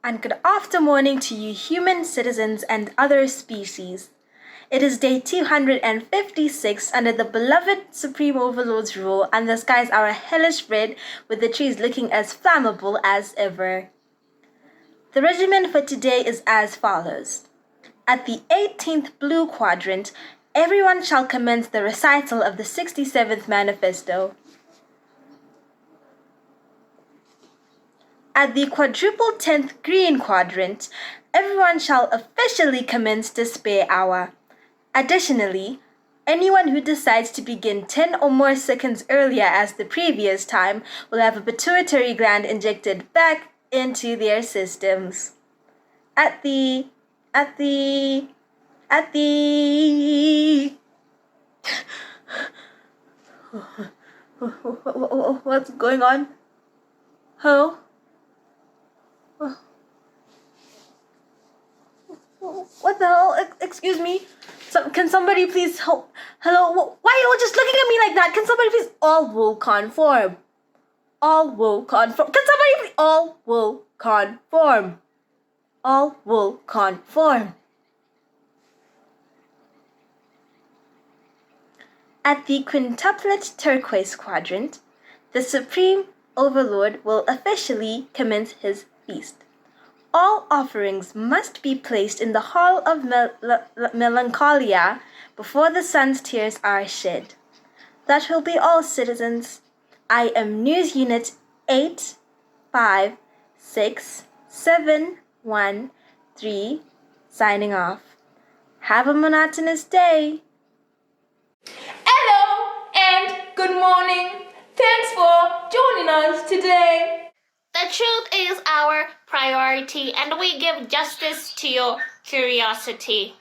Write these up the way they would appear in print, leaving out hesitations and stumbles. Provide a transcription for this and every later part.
and good after morning to you human citizens and other species. It is day 256 under the beloved Supreme Overlord's rule, and the skies are a hellish red with the trees looking as flammable as ever. The regimen for today is as follows. At the 18th blue quadrant, everyone shall commence the recital of the 67th Manifesto. At the quadruple 10th green quadrant, everyone shall officially commence despair hour. Additionally, anyone who decides to begin 10 or more seconds earlier as the previous time will have a pituitary gland injected back into their systems. What's going on? Hello? What the hell? Excuse me? Can somebody please help? Hello? Why are you all just looking at me like that? Can somebody please? All will conform. All will conform. Can somebody please? All will conform. All will conform. At the quintuplet turquoise quadrant, the Supreme Overlord will officially commence his feast. All offerings must be placed in the Hall of Melancholia before the sun's tears are shed. That will be all, citizens. I am News Unit 8567113 signing off. Have a monotonous day. Hello and good morning. Thanks for joining us today. The truth is our priority, and we give justice to your curiosity.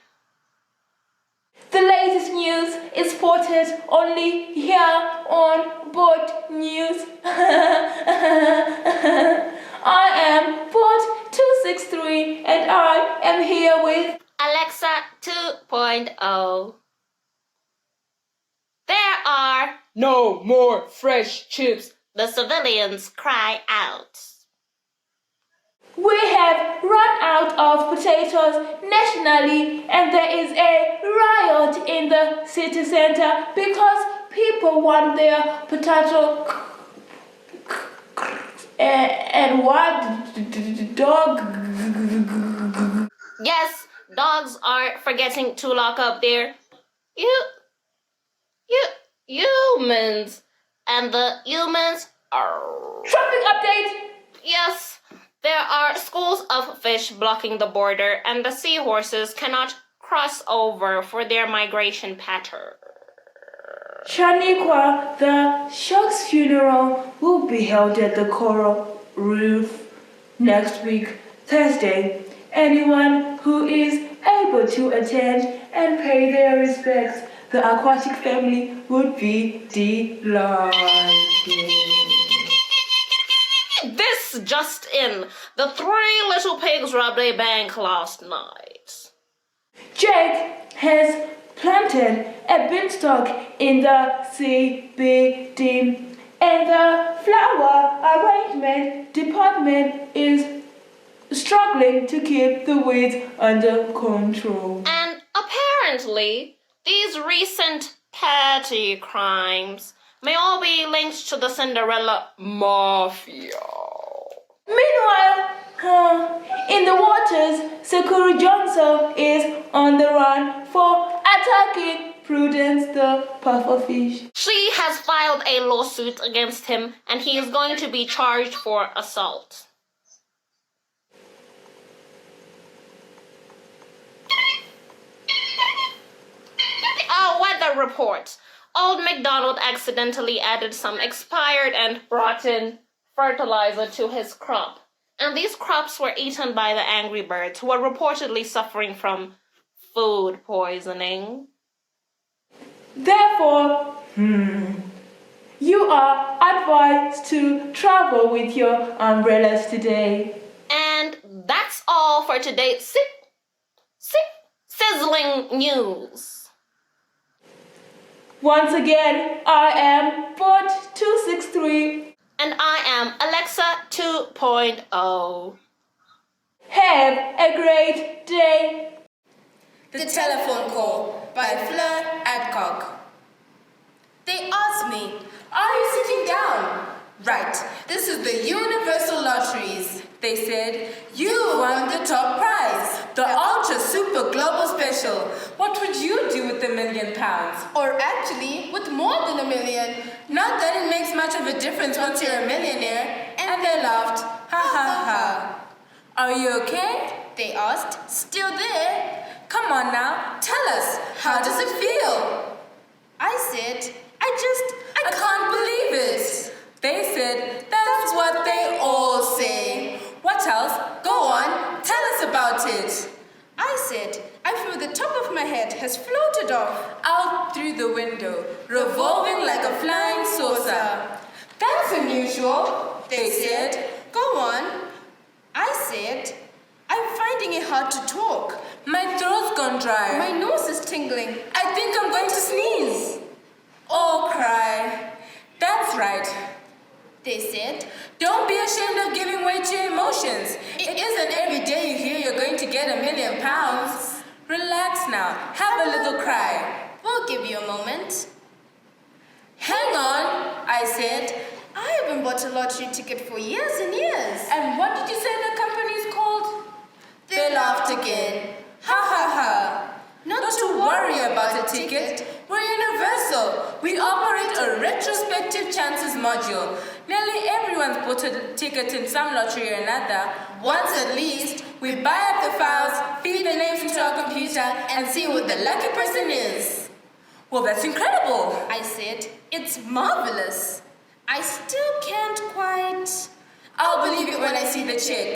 The latest news is spotted only here on Bot News. I am Bot 263 and I am here with Alexa 2.0. There are no more fresh chips. The civilians cry out. We have run out of potatoes nationally, and there is a riot in the city center because people want their potato and what dog. Yes, dogs are forgetting to lock up their humans. And the humans are... Traffic update! Yes, there are schools of fish blocking the border, and the seahorses cannot cross over for their migration pattern. Shaniqua, the shark's funeral will be held at the Coral Reef next week, Thursday. Anyone who is able to attend and pay their respects, the aquatic family would be delighted. This just in. The 3 little pigs robbed a bank last night. Jake has planted a beanstalk in the CBD, and the flower arrangement department is struggling to keep the weeds under control. And apparently, these recent petty crimes may all be linked to the Cinderella Mafia. Meanwhile, in the waters, Sakura Johnson is on the run for attacking Prudence the pufferfish. She has filed a lawsuit against him, and he is going to be charged for assault. Weather report. Old MacDonald accidentally added some expired and rotten fertilizer to his crop, and these crops were eaten by the angry birds, who are reportedly suffering from food poisoning. Therefore, you are advised to travel with your umbrellas today. And that's all for today's sizzling news. Once again, I am Bot 263. And I am Alexa 2.0. Have a great day. The Telephone Call by Fleur Adcock. They asked me, "Are you sitting down?" "Right, this is the Universal Lotteries." They said, "You won the top prize, the Ultra Super Global Special. What would you do with £1 million? Or actually, with more than £1 million. Not that it makes much of a difference once you're a millionaire." And they laughed. Ha ha ha. "Are you okay?" they asked. "Still there?" "Come on now, tell us, how does it feel?" I said, I can't believe it." They said, "That's what they all say." "What else? Go on, tell us about it." I said, "I feel the top of my head has floated off out through the window, revolving like a flying saucer." "That's unusual," they said. "Go on." I said, "I'm finding it hard to talk. My throat's gone dry. My nose is tingling. I think I'm going to sneeze." Or cry. "That's right," they said. "Don't be ashamed of giving way to your emotions. It isn't every day you hear you're going to get £1 million. Relax now, have a little cry. We'll give you a moment." "Hang on," I said. "I haven't bought a lottery ticket for years and years." "And what did you say the company's called?" They laughed again. Ha ha ha. Not to worry about a ticket. We're universal. We operate a retrospective chances module. Nearly everyone's bought a ticket in some lottery or another. Once at least, we buy up the files, feed the names into our computer, and see what the lucky person is." "Well, that's incredible," I said. "It's marvelous. I still can't quite..." "I'll believe it when I see the check."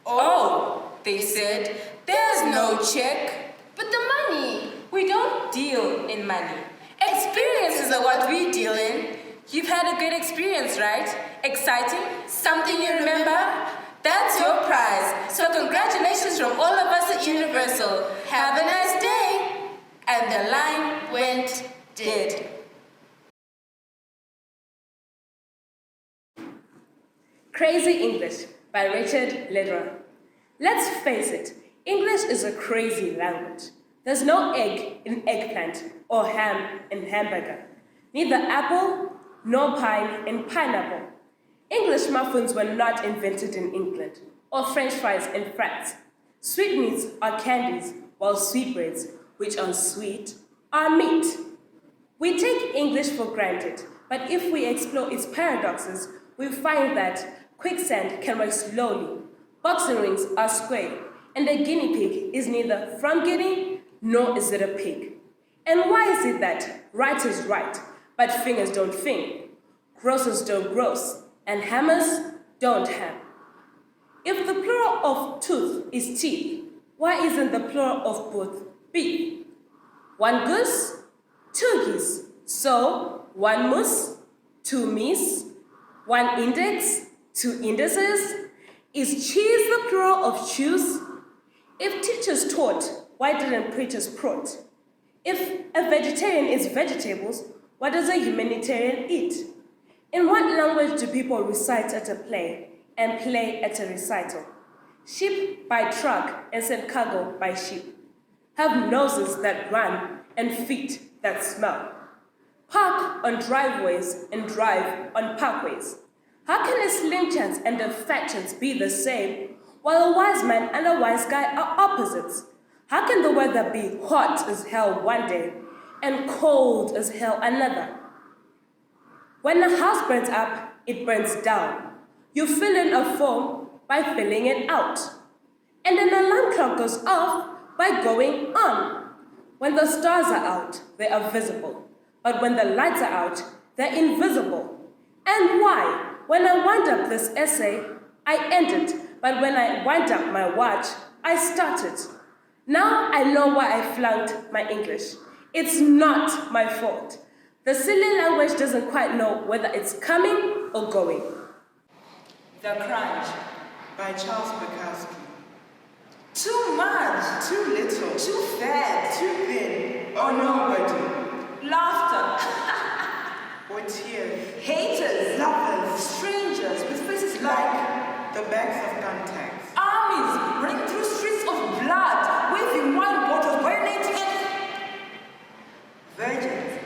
"Oh," they said, "there's no check." "But the money." "We don't deal in money. Experiences are what we deal in. You've had a good experience, right? Exciting? Something you remember? That's your prize. So congratulations from all of us at Universal. Have a nice day." And the line went dead. Crazy English by Richard Lederer. Let's face it, English is a crazy language. There's no egg in eggplant or ham in hamburger, neither apple nor pine in pineapple. English muffins were not invented in England, or French fries in France. Sweetmeats are candies, while sweetbreads, which are sweet, are meat. We take English for granted, but if we explore its paradoxes, we find that quicksand can work slowly, boxing rings are square, and a guinea pig is neither from Guinea nor is it a pig. And why is it that writers write, but fingers don't think, grocers don't gross, and hammers don't ham? If the plural of tooth is teeth, why isn't the plural of both beef? One goose, two geese. So, one moose, two meese, one index, two indices. Is cheese the plural of choose? If teachers taught, why didn't preachers prot? If a vegetarian is vegetables, what does a humanitarian eat? In what language do people recite at a play and play at a recital? Sheep by truck and send cargo by ship. Have noses that run and feet that smell. Park on driveways and drive on parkways. How can a slim chance and a fat chance be the same, while a wise man and a wise guy are opposites? How can the weather be hot as hell one day and cold as hell another? When a house burns up, it burns down. You fill in a form by filling it out. And an alarm clock goes off by going on. When the stars are out, they are visible. But when the lights are out, they're invisible. And why? When I wind up this essay, I end it. But when I wind up my watch, I start it. Now I know why I flunked my English. It's not my fault. The silly language doesn't quite know whether it's coming or going. The Crunch by Charles Bukowski. Too much, too little, too fat, too thin, or nobody. Laughter or tears. Haters, lovers, strangers with faces like the bags of thumbtacks. armies running through streets of blood, waving wine bottles, bayoneting Virgins,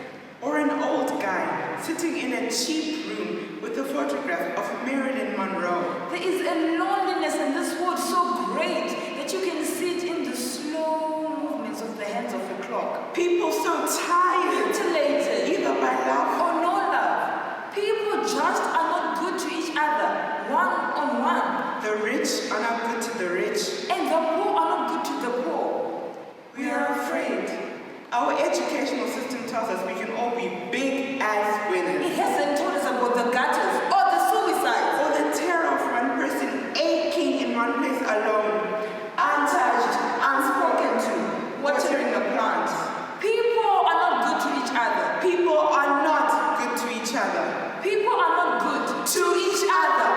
or an old guy sitting in a cheap room with a photograph of Marilyn Monroe. There is a loneliness in this world so great that you can see it in the slow movements of the hands of the clock. People so tired, Mutilated, either by love or no love. People just are not good to each other, one on one. the rich are not good to the rich. And the poor are not good to the poor. We are afraid. Our educational system tells us we can all be big-ass winners. It hasn't told us about the gutters or the suicides. Or the terror of one person aching in one place alone, untouched, unspoken to, watering the plants. People are not good to each other. People are not good to each other. People are not good To each other.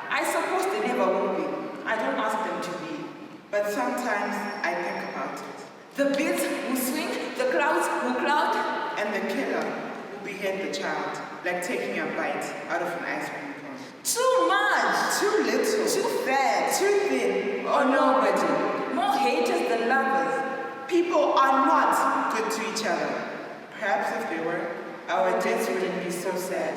I suppose they never will be. I don't ask them to be. But sometimes I think about it. The beats will swing, the clouds will cloud. And the killer will behead the child, like taking a bite out of an ice cream cone. Too much, Too little, too fat, too thin, or nobody. More haters than lovers. People are not good to each other. Perhaps if they were, our deaths wouldn't be so sad.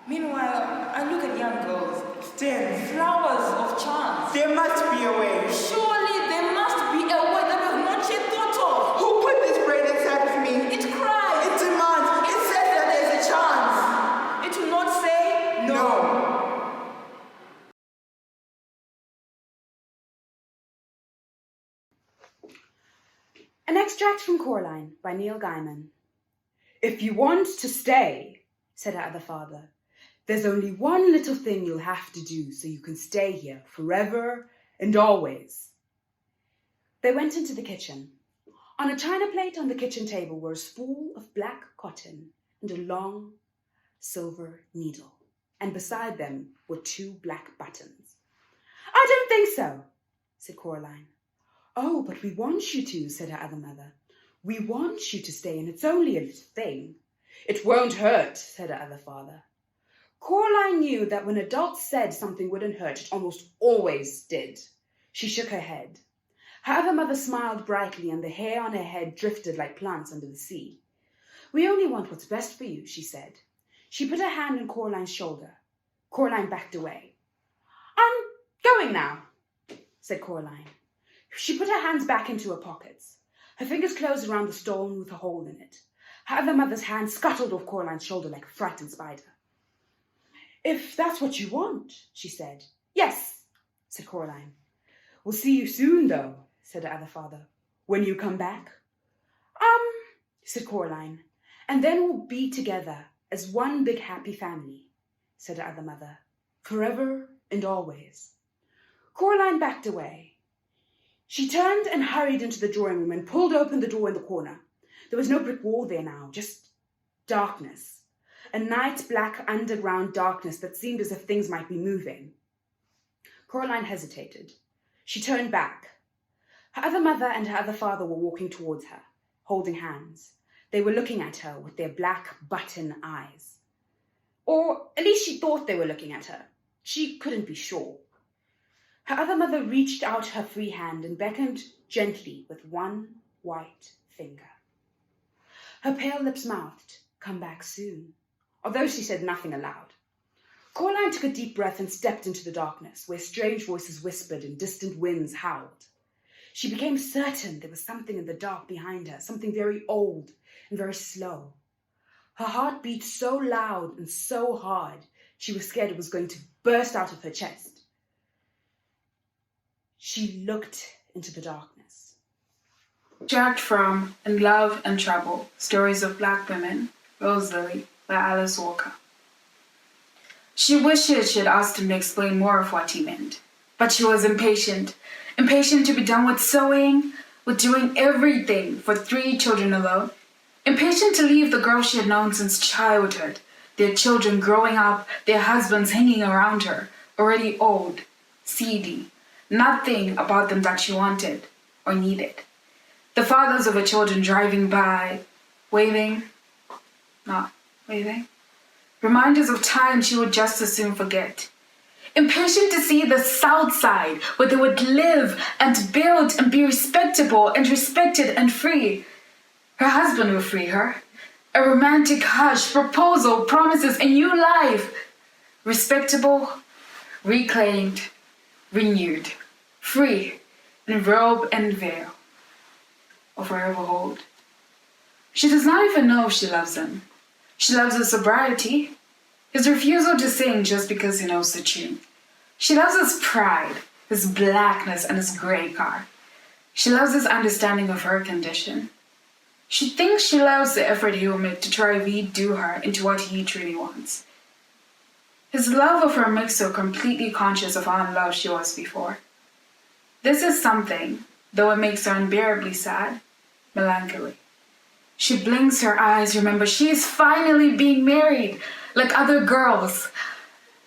Meanwhile, I look at young girls, Still, flowers of chance. there must be a way. Surely there must be a way that we've not yet thought of. Who put this brain inside of me? It cries. It demands. It says that there's a chance. It will not say No. An extract from Coraline by Neil Gaiman. If you want to stay, said her other father, there's only one little thing you'll have to do so you can stay here forever and always. They went into the kitchen. On a china plate on the kitchen table were a spool of black cotton and a long silver needle, and beside them were 2 black buttons. I don't think so, said Coraline. Oh, but we want you to, said her other mother. We want you to stay, and it's only a little thing. It won't hurt, said her other father. Coraline knew that when adults said something wouldn't hurt, it almost always did. She shook her head. Her other mother smiled brightly, and the hair on her head drifted like plants under the sea. We only want what's best for you, she said. She put her hand on Coraline's shoulder. Coraline backed away. I'm going now, said Coraline. She put her hands back into her pockets. Her fingers closed around the stone with a hole in it. Her other mother's hand scuttled off Coraline's shoulder like a frightened spider. If that's what you want, she said. Yes, said Coraline. We'll see you soon, though, said her other father. When you come back? Said Coraline. And then we'll be together as one big happy family, said her other mother. Forever and always. Coraline backed away. She turned and hurried into the drawing room and pulled open the door in the corner. There was no brick wall there now, just darkness. A night black underground darkness that seemed as if things might be moving. Coraline hesitated. She turned back. Her other mother and her other father were walking towards her, holding hands. They were looking at her with their black button eyes. Or at least she thought they were looking at her. She couldn't be sure. Her other mother reached out her free hand and beckoned gently with one white finger. Her pale lips mouthed, "Come back soon," although she said nothing aloud. Coraline took a deep breath and stepped into the darkness, where strange voices whispered and distant winds howled. She became certain there was something in the dark behind her, something very old and very slow. Her heart beat so loud and so hard, she was scared it was going to burst out of her chest. She looked into the darkness. Extract from In Love and Trouble, Stories of Black Women, Rose Lily, by Alice Walker. She wished she had asked him to explain more of what he meant, but she was impatient to be done with sewing, with doing everything for 3 children alone, impatient to leave the girl she had known since childhood, their children growing up, their husbands hanging around her, already old, seedy, nothing about them that she wanted or needed. The fathers of her children driving by, waving, not waving. Reminders of time she would just as soon forget. impatient to see the South Side, where they would live and build and be respectable and respected and free. Her husband will free her. A romantic hush, proposal, promises, a new life. Respectable, reclaimed, renewed, free, in robe and veil, or forever hold. She does not even know if she loves him. She loves his sobriety, his refusal to sing just because he knows the tune. She loves his pride, his blackness, and his gray car. She loves his understanding of her condition. She thinks she loves the effort he will make to try redo her into what he truly wants. His love of her makes her completely conscious of how in love she was before. This is something, though it makes her unbearably sad, melancholy. She blinks her eyes, remember, she is finally being married, like other girls.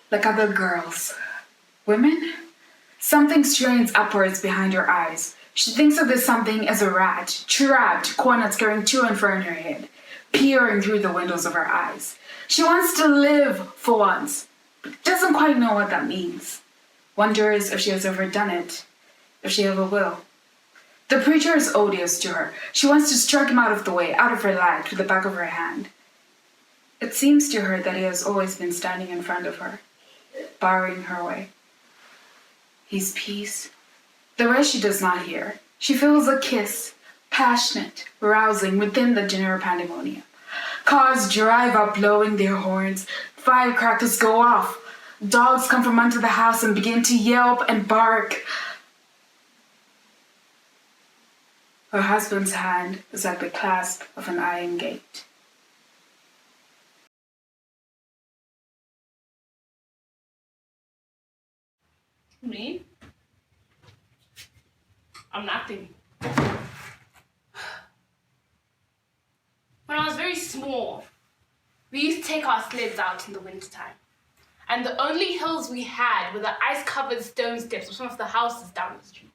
Like other girls. Women? Something strains upwards behind her eyes. She thinks of this something as a rat, trapped, cornered, scurrying to and fro in her head, peering through the windows of her eyes. She wants to live for once, but doesn't quite know what that means. Wonders if she has ever done it, if she ever will. The preacher is odious to her. She wants to strike him out of the way, out of her life, with the back of her hand. It seems to her that he has always been standing in front of her, barring her way. His peace. The rest she does not hear. She feels a kiss, passionate, rousing within the general pandemonium. Cars drive up blowing their horns. Firecrackers go off. Dogs come from under the house and begin to yelp and bark. Her husband's hand is at the clasp of an iron gate. Me? I'm nothing. When I was very small, we used to take our sleds out in the wintertime. And the only hills we had were the ice-covered stone steps of some of the houses down the street.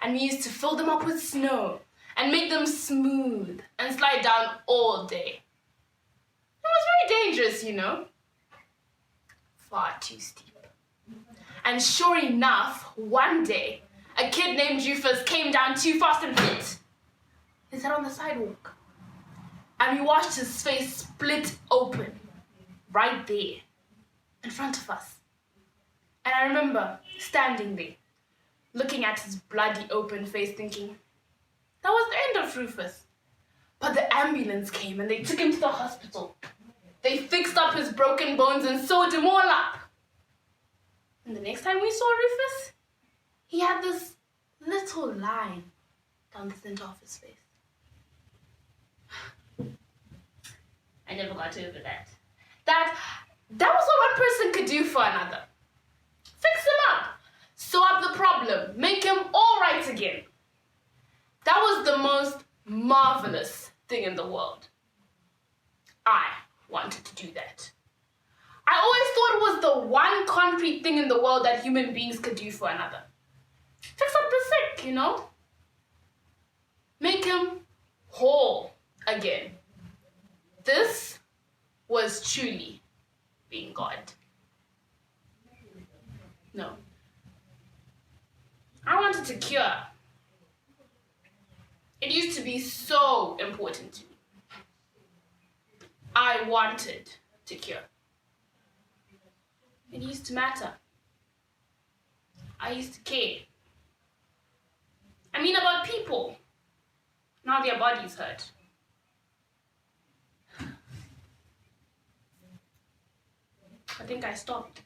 And we used to fill them up with snow and make them smooth and slide down all day. It was very dangerous, you know. Far too steep. And sure enough, one day, a kid named Rufus came down too fast and hit his head on the sidewalk. And we watched his face split open, right there, in front of us. And I remember standing there, looking at his bloody open face, thinking, that was the end of Rufus. But the ambulance came and they took him to the hospital. They fixed up his broken bones and sewed him all up. And the next time we saw Rufus, he had this little line down the center of his face. I never got over that. That was what one person could do for another. Fix him up. Sew up the problem. Make him all right again. That was the most marvelous thing in the world. I wanted to do that. I always thought it was the one concrete thing in the world that human beings could do for another. Fix up the sick, you know? Make him whole again. This was truly being God. No. I wanted to cure. It used to be so important to me. I wanted to cure. It used to matter. I used to care. I mean about people. Now their bodies hurt. I think I stopped.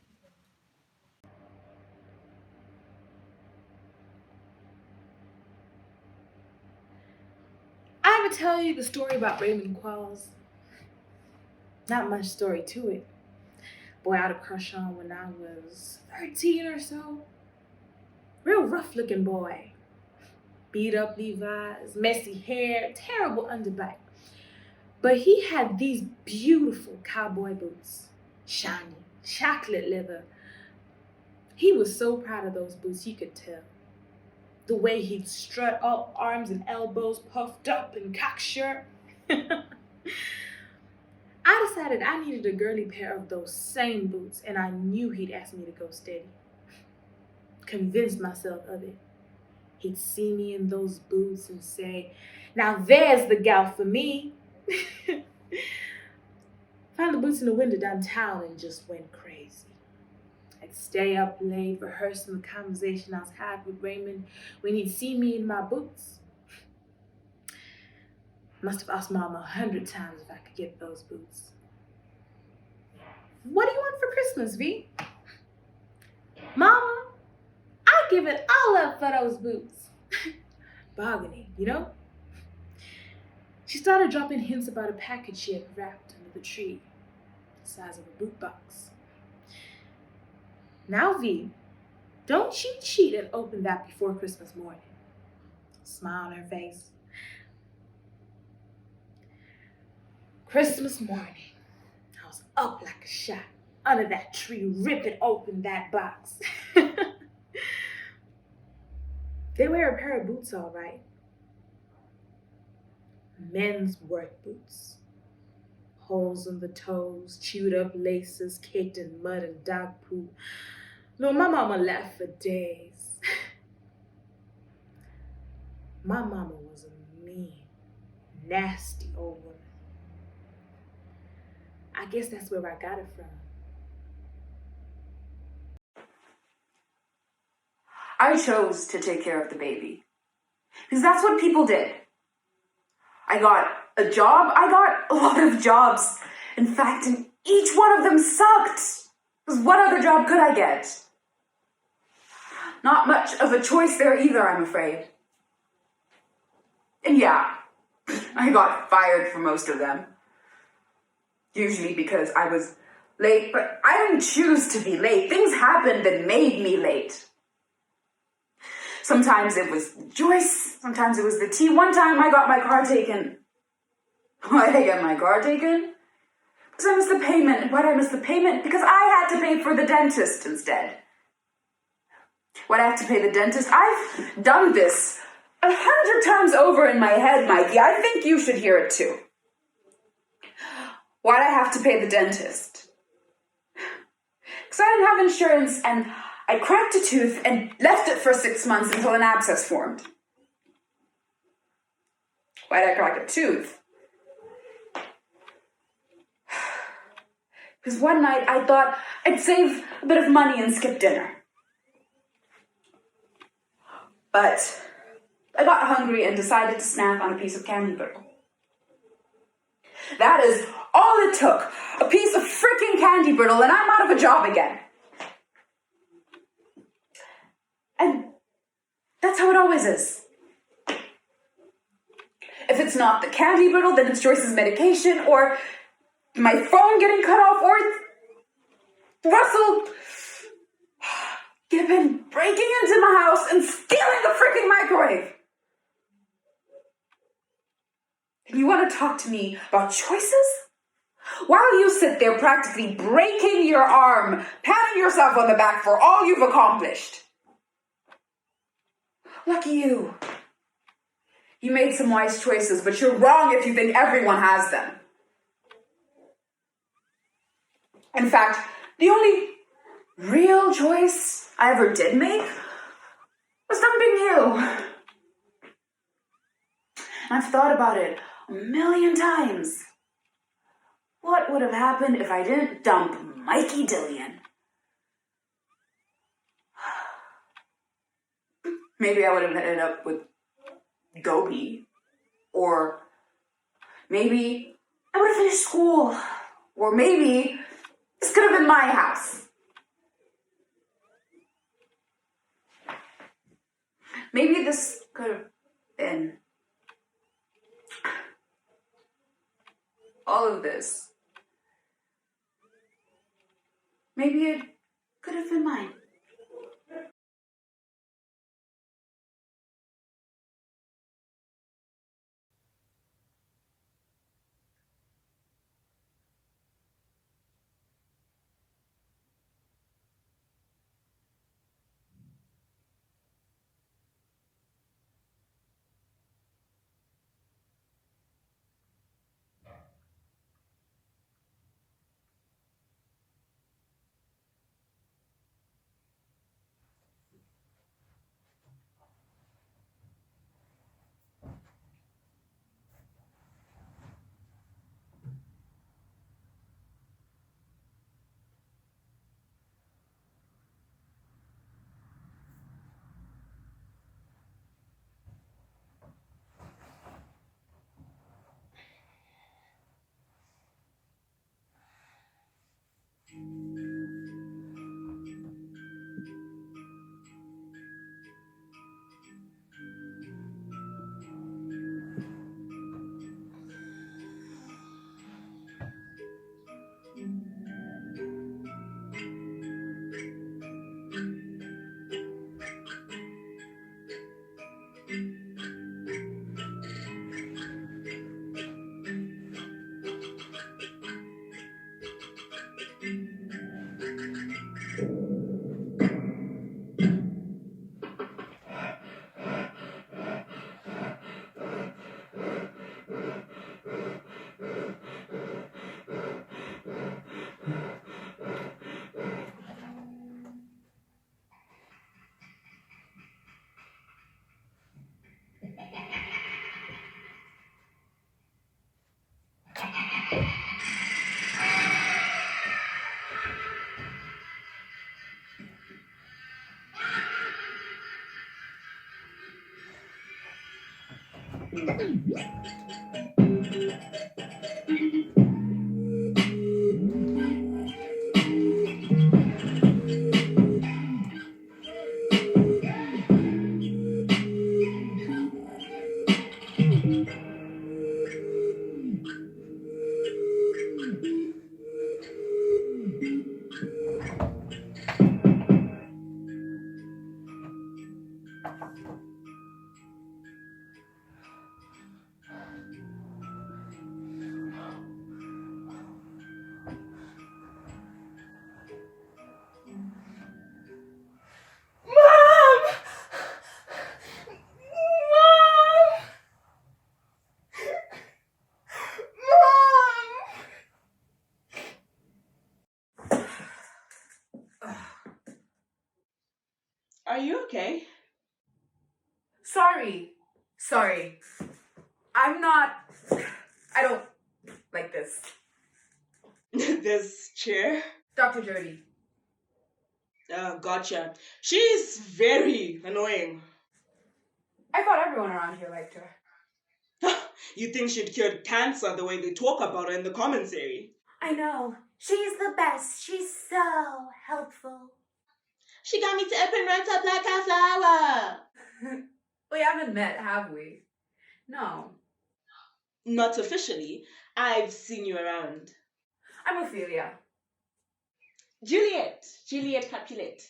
I would tell you the story about Raymond Quells. Not much story to it. Boy I had a crush on when I was 13 or so. Real rough looking boy. Beat up Levi's, messy hair, terrible underbite. But he had these beautiful cowboy boots. Shiny, chocolate leather. He was so proud of those boots, you could tell. The way he'd strut up, arms and elbows puffed up and cockshirt. I I decided I needed a girly pair of those same boots, and I knew he'd ask me to go steady. Convinced myself of it. He'd see me in those boots and say, "Now there's the gal for me." Found the boots in the window downtown and just went crazy. I'd stay up late rehearsing the conversation I was having with Raymond when he'd see me in my boots. Must have asked Mama 100 times if I could get those boots. "What do you want for Christmas, V?" "Mama, I'd give it all up for those boots." Bargaining, you know? She started dropping hints about a package she had wrapped under the tree, the size of a boot box. "Now, V, don't you cheat and open that before Christmas morning." Smile on her face. Christmas morning, I was up like a shot under that tree, ripping open that box. They wear a pair of boots, all right. Men's work boots. Holes in the toes, chewed up laces, caked in mud and dog poo. No, my mama laughed for days. My mama was a mean, nasty old woman. I guess that's where I got it from. I chose to take care of the baby. Because that's what people did. I got a job. I got a lot of jobs. In fact, and each one of them sucked. Because what other job could I get? Not much of a choice there either, I'm afraid. And yeah, I got fired for most of them. Usually because I was late, but I didn't choose to be late. Things happened that made me late. Sometimes it was Joyce, sometimes it was the tea. One time I got my car taken. Why did I get my car taken? Because I missed the payment. And why did I miss the payment? Because I had to pay for the dentist instead. Why did I have to pay the dentist? I've done this 100 times over in my head, Mikey. I think you should hear it too. Why did I have to pay the dentist? Because I didn't have insurance and I cracked a tooth and left it for 6 months until an abscess formed. Why did I crack a tooth? Because one night I thought I'd save a bit of money and skip dinner. But I got hungry and decided to snack on a piece of candy brittle. That is all it took. A piece of freaking candy brittle and I'm out of a job again. And that's how it always is. If it's not the candy brittle, then it's Joyce's medication, or my phone getting cut off, or Russell Gibbon breaking into my house and stealing the freaking microwave. And you want to talk to me about choices? While you sit there practically breaking your arm, patting yourself on the back for all you've accomplished. Lucky you. You made some wise choices, but you're wrong if you think everyone has them. In fact, the only real choice I ever did make was dumping you. And I've thought about it a million times. What would have happened if I didn't dump Mikey Dillion? Maybe I would have ended up with Gobi. Or maybe I would have finished school. Or maybe this could have been my house. Maybe this could have been all of this. Maybe it could have been mine. Are you okay? Sorry. I don't like this. This chair? Dr. Jody. Gotcha. She's very annoying. I thought everyone around here liked her. You think she'd cured cancer the way they talk about her in the commentary? I know. She's the best. She's so helpful. She got me to open right up like a flower. We haven't met, have we? No. Not officially. I've seen you around. I'm Ophelia. Juliet Capulet.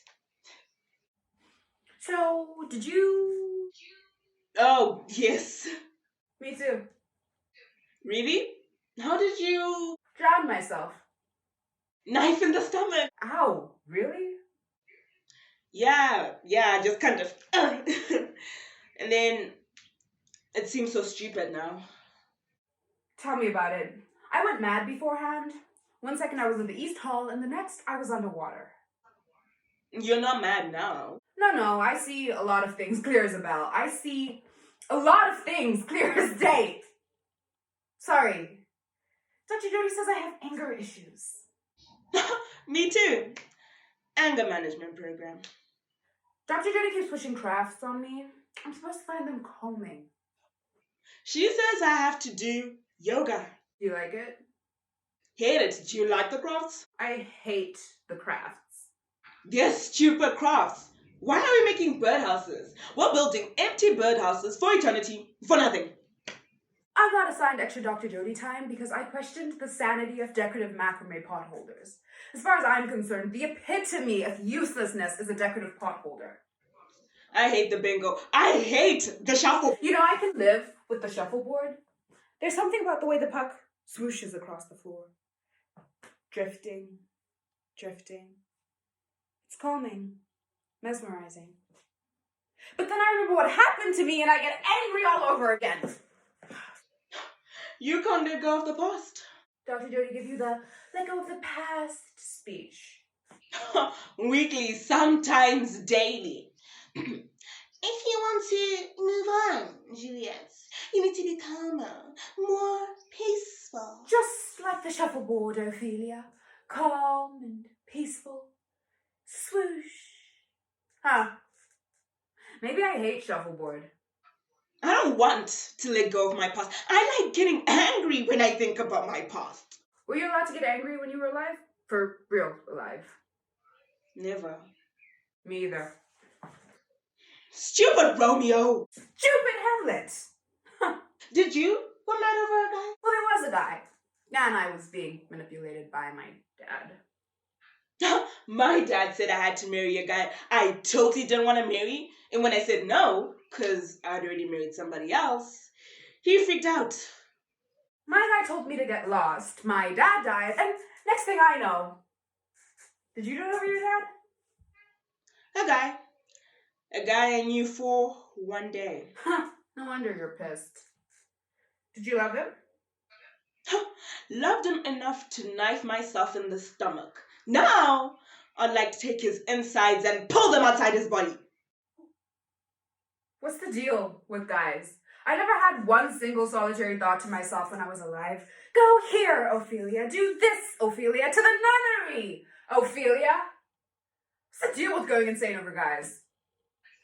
So, did you... Oh, yes. Me too. Really? How did you... Drowned myself. Knife in the stomach. Ow, really? Yeah, just kind of. And then it seems so stupid now. Tell me about it. I went mad beforehand. 1 second I was in the East Hall, and the next I was underwater. You're not mad now. No, I see a lot of things clear as a bell. I see a lot of things clear as day. Sorry. Dr. Jody says I have anger issues. Me too. Anger management program. Dr. Jody keeps pushing crafts on me. I'm supposed to find them calming. She says I have to do yoga. You like it? Hate it. Do you like the crafts? I hate the crafts. Yes, stupid crafts. Why are we making birdhouses? We're building empty birdhouses for eternity, for nothing. I got assigned extra Dr. Jody time because I questioned the sanity of decorative macrame pot holders. As far as I'm concerned, the epitome of uselessness is a decorative pot holder. I hate the bingo. I hate the shuffle. You know, I can live with the shuffleboard. There's something about the way the puck swooshes across the floor. Drifting. It's calming, mesmerizing. But then I remember what happened to me and I get angry all over again. You can't let go of the past. Dr. Jody give you the let go of the past speech. Weekly, sometimes daily. If you want to move on, Juliet, you need to be calmer, more peaceful. Just like the shuffleboard, Ophelia. Calm and peaceful. Swoosh. Huh. Maybe I hate shuffleboard. I don't want to let go of my past. I like getting angry when I think about my past. Were you allowed to get angry when you were alive? For real alive? Never. Me either. Stupid Romeo. Stupid Hamlet. Did you get mad over a guy? Well, there was a guy. And I was being manipulated by my dad. My dad said I had to marry a guy I totally didn't want to marry. And when I said no, because I'd already married somebody else, he freaked out. My guy told me to get lost. My dad died. And next thing I know... Did you know your dad? A guy I knew for one day. No wonder you're pissed. Did you love him? Loved him enough to knife myself in the stomach. Now, I'd like to take his insides and pull them outside his body. What's the deal with guys? I never had one single solitary thought to myself when I was alive. Go here, Ophelia. Do this, Ophelia. To the nunnery, Ophelia. What's the deal with going insane over guys?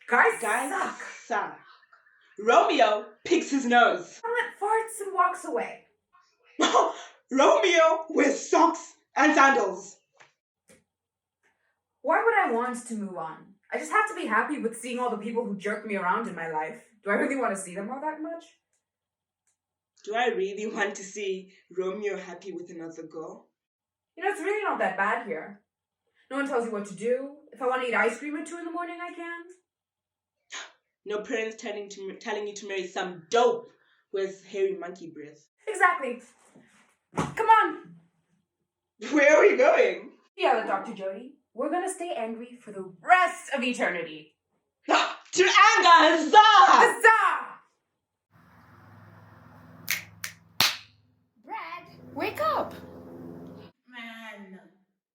Guys suck. Romeo picks his nose. Hamlet farts and walks away. Romeo wears socks and sandals. Why would I want to move on? I just have to be happy with seeing all the people who jerk me around in my life. Do I really want to see them all that much? Do I really want to see Romeo happy with another girl? You know, it's really not that bad here. No one tells you what to do. If I want to eat ice cream at 2 in the morning, I can. No parents telling you to marry some dope with hairy monkey breath. Exactly. Come on. Where are we going? Yell at Dr. Jody. We're gonna stay angry for the rest of eternity. To anger! Huzzah! Huzzah! Brad, wake up! Man,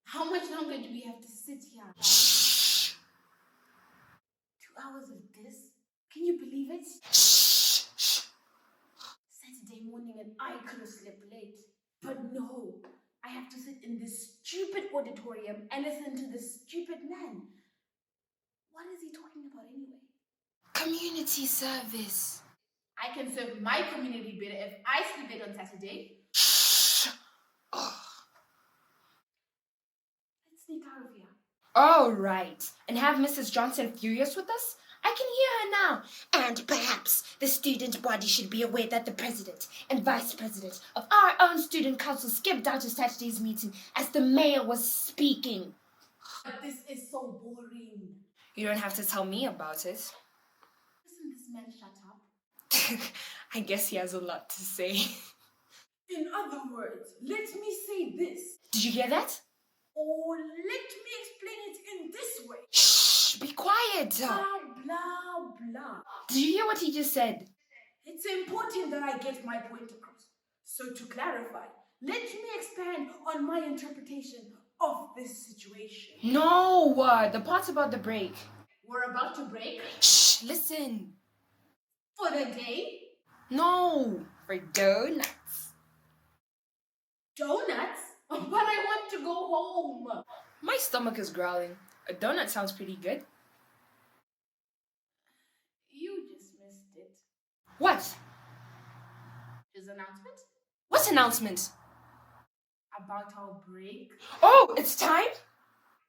how much longer do we have to sit here? 2 hours of this? Can you believe it? Saturday morning and I could have slept late. But no, I have to sit in this stupid auditorium and listen to this stupid man. What is he talking about anyway? Community service. I can serve my community better if I sleep late on Saturday. Let's sneak out of here. All right. And have Mrs. Johnson furious with us? I can hear her now. And perhaps the student body should be aware that the president and vice president of our own student council skipped out to Saturday's meeting as the mayor was speaking. But this is so boring. You don't have to tell me about it. Doesn't this man shut up? I guess he has a lot to say. In other words, let me say this. Did you hear that? Or let me explain it in this way. Shh, be quiet. Blah, blah, blah. Did you hear what he just said? It's important that I get my point across. So to clarify, let me expand on my interpretation of this situation. No, the part about the break. We're about to break? Shh, listen. For the day? No, for donuts. Donuts? But I want to go home. My stomach is growling. A donut sounds pretty good. You just missed it. What? His announcement? What announcement? About our break. Oh, it's time?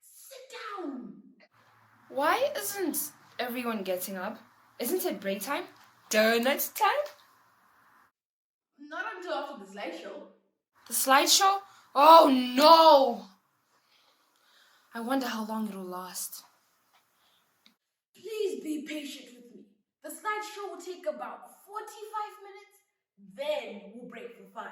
Sit down. Why isn't everyone getting up? Isn't it break time? Donut time? Not until after the slideshow. The slideshow? Oh no! I wonder how long it'll last. Please be patient with me. The slideshow will take about 45 minutes. Then we'll break for 5.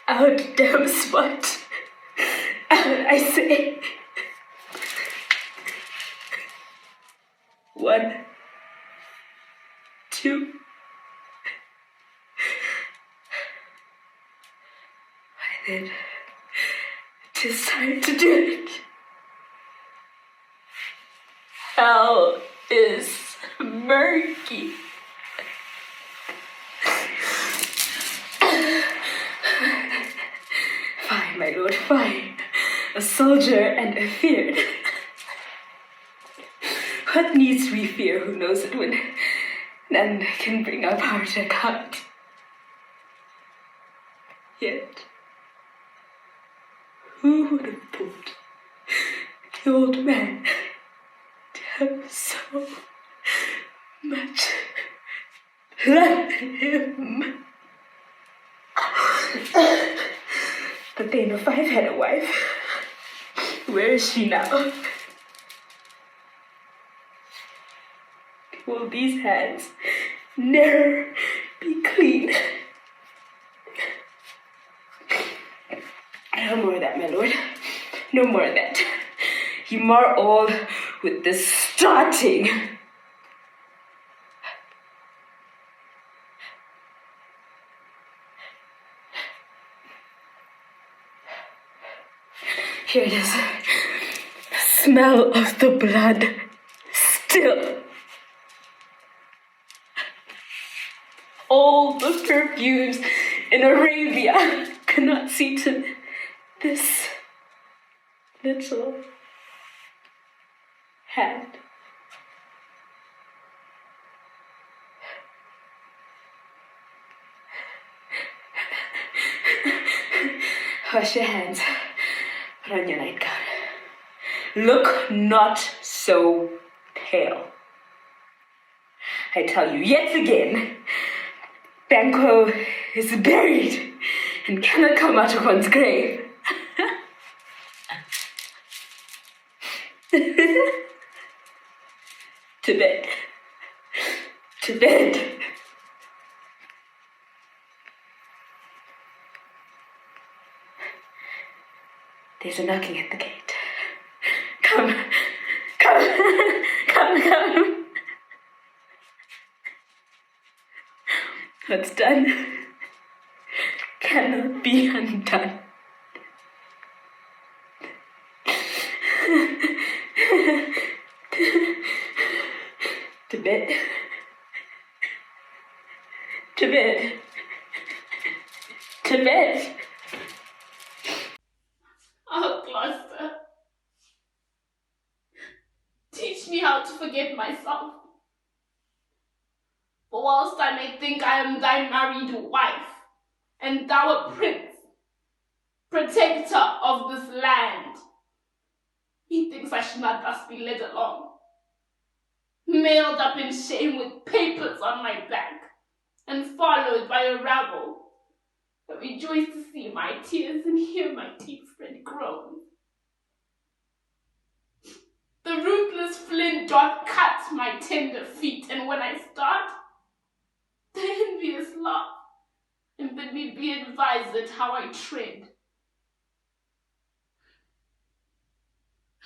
Out damn smart. Out, I say. 1, 2. I then. It is time to do it. Hell is murky. Fine, my lord, fine. A soldier and a feared. What needs we fear who knows it when none can bring our power to account? Yet, who would have thought the old man to have so much like him? But then if I've had a wife, where is she now? Will these hands never be clean? No more of that, my lord. No more of that. You mar all with the starting. Here it is. The smell of the blood still. all the perfumes in Arabia cannot see to this little hand. Wash your hands. Put on your nightgown. Look not so pale. I tell you yet again, Banquo is buried and cannot come out of one's grave. To bed. To bed. There's a knocking at the gate. Come, come, come. What's done cannot be undone. To bed. To bed. To bed. Oh, Gloucester, teach me how to forget myself. For whilst I may think I am thy married wife, and thou a prince, protector of this land, methinks I should not thus be led along, mailed up in shame with papers on my back, and followed by a rabble that rejoice to see my tears and hear my deep-friend groan. The ruthless flint doth cut my tender feet, and when I start, the envious laugh, and bid me be advised how I tread.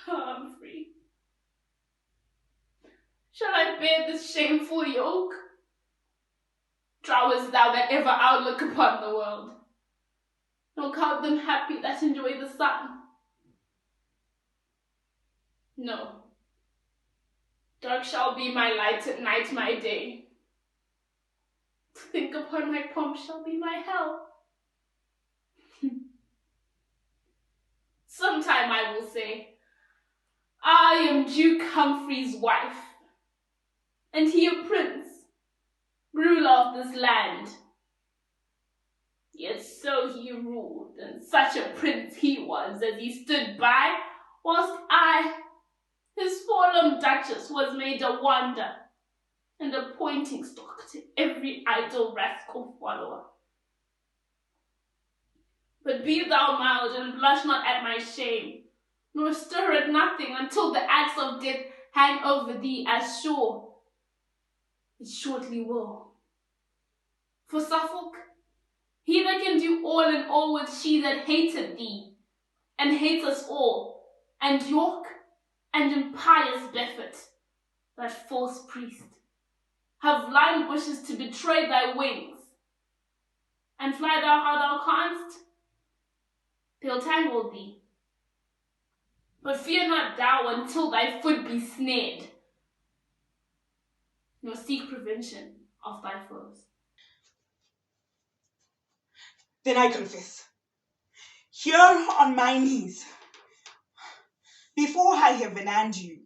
Humphrey, shall I bear this shameful yoke? Trowest thou that ever outlook upon the world, nor count them happy that enjoy the sun? No. Dark shall be my light at night, my day. To think upon my pomp shall be my hell. Sometime I will say, I am Duke Humphrey's wife, and he a prince, ruler of this land. Yet so he ruled, and such a prince he was, as he stood by, whilst I, his fallen duchess, was made a wonder, and a pointing stock to every idle rascal follower. But be thou mild, and blush not at my shame, nor stir at nothing until the axe of death hang over thee as sure. It shortly will. For Suffolk, he that can do all in all with she that hated thee, and hates us all, and York, and impious Bedford, that false priest, have lined bushes to betray thy wings, and fly thou how thou canst, they'll tangle thee. But fear not thou until thy foot be snared, nor seek prevention of thy foes. Then I confess, here on my knees, before high heaven and you,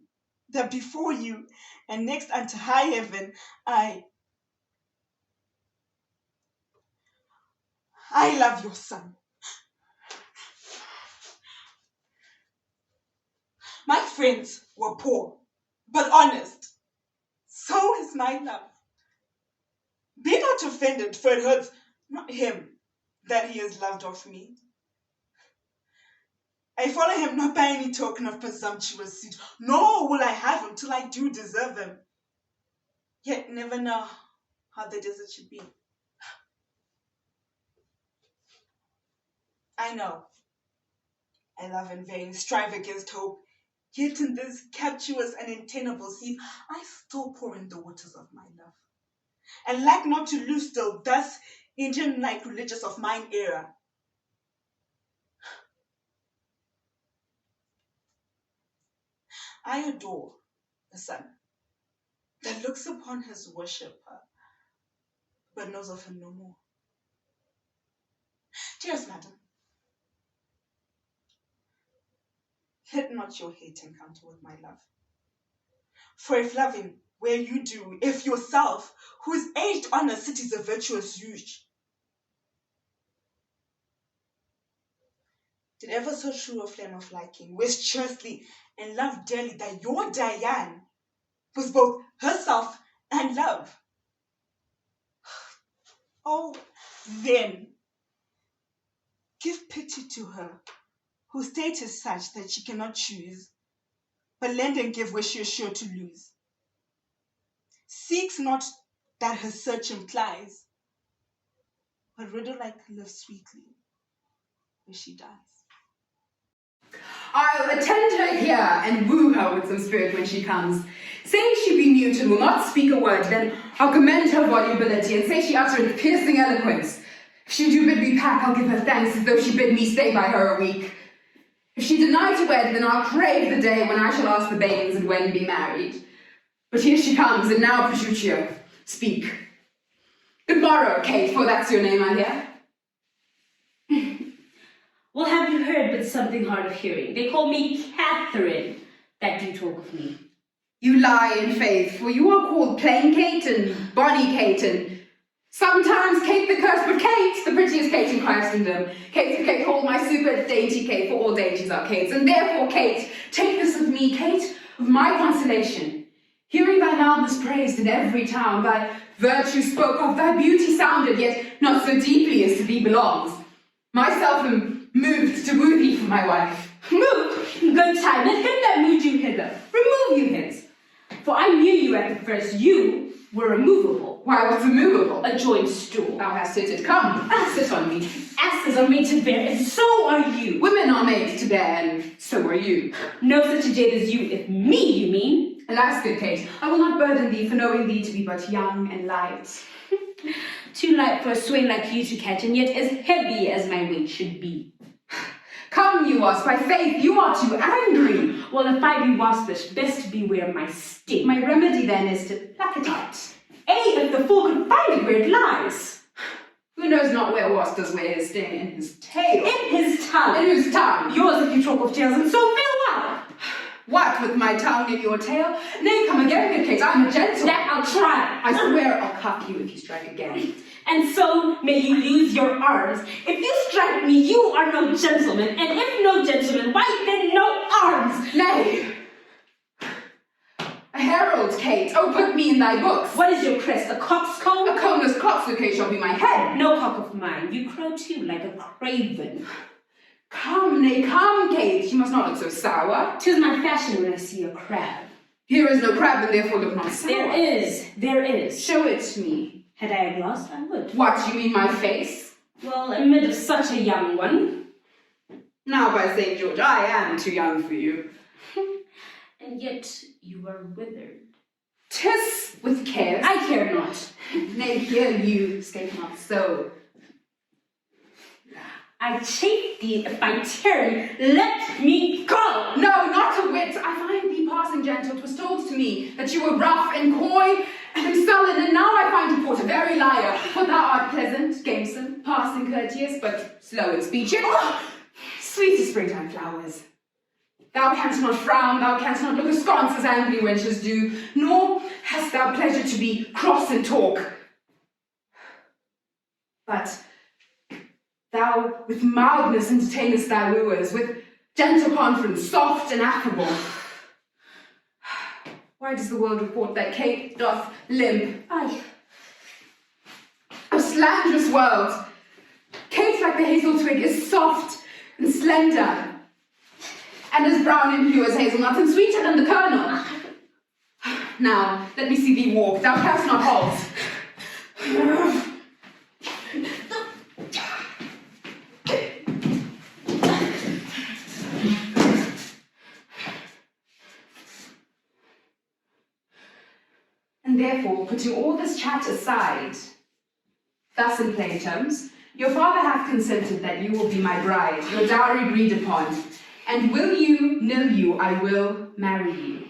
that before you and next unto high heaven, I love your son. My friends were poor, but honest. So is my love. Be not offended, for it hurts not him that he is loved of me. I follow him not by any token of presumptuous suit, nor will I have him till I do deserve him. Yet never know how the desert should be. I know I love in vain, strive against hope, yet in this captious and untenable sea, I still pour in the waters of my love, and lack not to lose still, thus Indian-like religious of mine era. I adore the sun that looks upon his worshipper, but knows of him no more. Dearest madam, let not your hate encounter with my love. For if loving where you do, if yourself, whose aged honor cities a virtuous rouge, did ever so true a flame of liking, wish chastely and love dearly that your Diane was both herself and love. Oh, then, give pity to her, whose state is such that she cannot choose, but lend and give where she is sure to lose. Seeks not that her search implies, but riddle like live sweetly where she dies. I'll attend her here and woo her with some spirit when she comes. Say she be mute and will not speak a word, then I'll commend her volubility and say she uttereth piercing eloquence. If she do bid me pack, I'll give her thanks as though she bid me stay by her a week. If she deny to wed, then I'll crave the day when I shall ask the banes and when be married. But here she comes, and now, Petruchio, speak. Good morrow, Kate, for that's your name, I hear. Well, have you heard but something hard of hearing? They call me Catherine, that do talk of me. You lie in faith, for you are called plain Kate and bonny Kate, and sometimes Kate the curse, but Kate, the prettiest Kate in Christendom. Kate the Kate, hold my super dainty Kate, for all dainties are Kates, and therefore, Kate, take this of me, Kate, of my consolation. Hearing thy loudness praised in every town, thy virtue spoke of, thy beauty sounded, yet not so deeply as to thee belongs. Myself am moved to woo thee for my wife. Move! Good time, let him that moved you hither remove you hence. For I knew you at the first, you were removable. Why, what's removable? A joined stool. Thou hast sitted, come, sit on me. Asses are made to bear, and so are you. Women are made to bear, and so are you. No such a jade as you, if me you mean. Alas, good Kate, I will not burden thee for knowing thee to be but young and light. Too light for a swain like you to catch, and yet as heavy as my weight should be. Come, you wasp, by faith, you are too angry. Well, if I be waspish, best beware my sting. My remedy then is to pluck it out. If the fool can find it where it lies. Who knows not where wasp does wear his sting? In his tail. In his tongue. In whose tongue? Yours if you talk of tails, and so farewell. What, with my tongue in your tail? Nay, come again, good Kate, I'm a gentle. That I'll try. I swear I'll cuff you if you strike again. And so may you lose your arms. If you strike me, you are no gentleman, and if no gentleman, why then no arms? Nay. A herald, Kate. Oh, put me in thy books. What is your crest, a coxcomb? A combless coxswain shall be my head. No cock of mine. You crow too, like a craven. Come, nay, come, Kate. You must not look so sour. 'Tis my fashion when I see a crab. Here is no crab, and therefore look not sour. There is. Show it to me. Had I a glass, I would. What, you mean my face? Well, amid of such a young one. Now, by St. George, I am too young for you. And yet you are withered. 'Tis with care. I care not. Nay, hear you, escape not so. I chafe thee if I tarry. Let me go! No, not a whit. I find thee passing gentle. 'Twas told to me that you were rough and coy and sullen, and now I find you port a very liar. For thou art pleasant, gamesome, passing courteous, but slow in speech. Yet, sweet as springtime flowers. Thou canst not frown, thou canst not look askance as angry wenches do, nor hast thou pleasure to be cross in talk. But thou with mildness entertainest thy wooers, with gentle conference, soft and affable. Why does the world report that Kate doth limp? Aye. O slanderous world! Kate, like the hazel twig, is soft and slender, and as brown in hue as hazelnuts, and sweeter than the kernel. Now, let me see thee walk. Thou canst not halt. And therefore, putting all this chat aside, thus in plain terms, your father hath consented that you will be my bride, your dowry agreed upon, and will you, nill you, I will marry you.